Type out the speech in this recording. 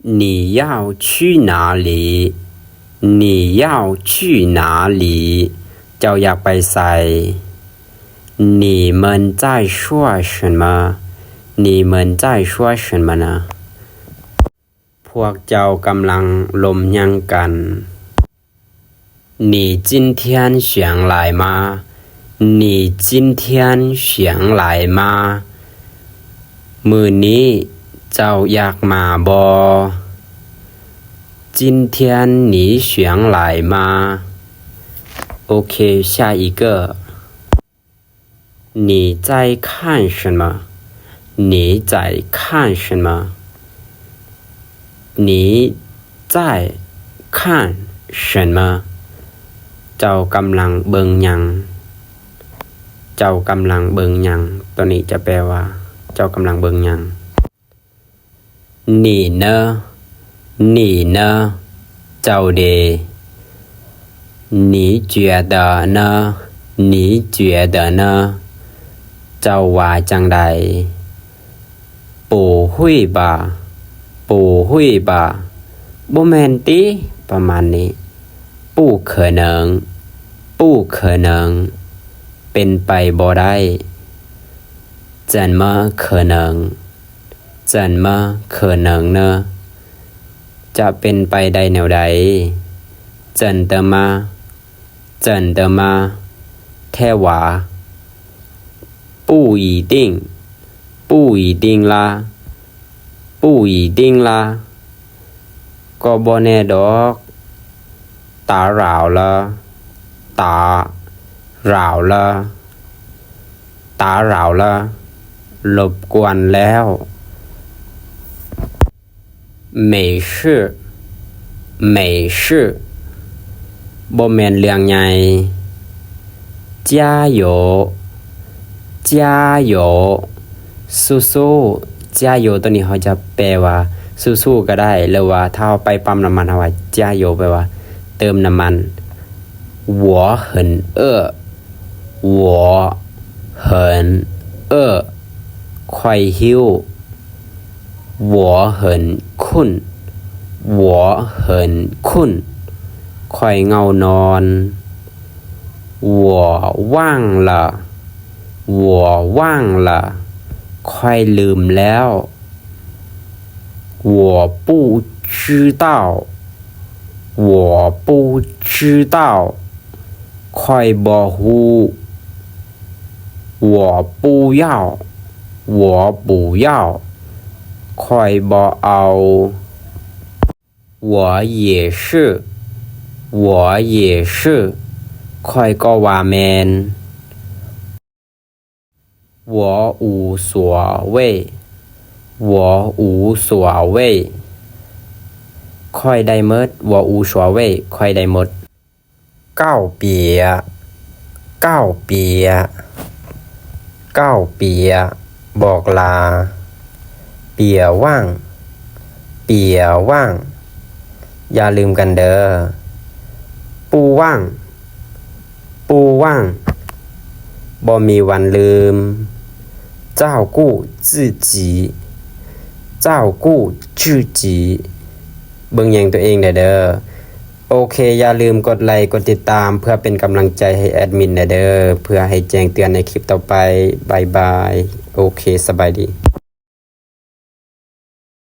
你要去哪里你要去哪里เจ้าอยากไปไส你们在说什么你们在说什么呢พวกเจ้ากำลังลมยังกัน你今天想来吗你今天想来吗มื้อนี้เจ้าอยากมาบ่今天你想来吗 OK 下一个你在看什么你在看什么你在看什么เจ้ากำลังเบิ่งหยังเจ้ากำลังเบิ่งหยังตัวนี้จะแปลว่าเจ้ากำลังเบิ่งหยัง你呢你呢เจ้าเด你觉得呢你觉得呢เจ้าว่าจังใด不会吧不会吧บ่แม่นติประมาณนี้不可能不可能เป็นไปบ่ได้怎么可能怎么可能呢จะเป็นไปได้แนวใด真的吗真的吗แท้ว่า不一定不一定啦不一定啦ก็บ่แน่ดอก打扰了打扰了打扰了รบกวนแล้ว没事没事บ่แม่นเรื่องใหญ่加油加油สู้ๆ加油ตัวนี้เขาจะแปลว่าสู้ๆก็ได้หรือว่าถ้าเอาไปปั๊มน้ำมันเอาไว้加油แปลว่าเติมน้ำมัน我很饿我很饿ค่อยหิว我很困我很困ค่อยเงานอน我忘了我忘了ค่อยลืมแล้ว我不知道我不知道ค่อยบ่ฮู้我不要我不要ค่อยบ่เอา我也是我也是ค่อยก็ว่าแม่น我无所谓我无所谓ค่อยได้หมด我无所谓ค่อยได้หมด告别告别告别บอกลาเปียว่างเปียว่างอย่าลืมกันเด้อปูว่างปูว่างบ่มีวันลืม照顾自己照顾自己เบิ่งแยงตัวเองได้เด้อโอเคอย่าลืมกดไลค์กดติดตามเพื่อเป็นกำลังใจให้แอดมินได้เด้อเพื่อให้แจ้งเตือนในคลิปต่อไปบายบายโอเคสบายดี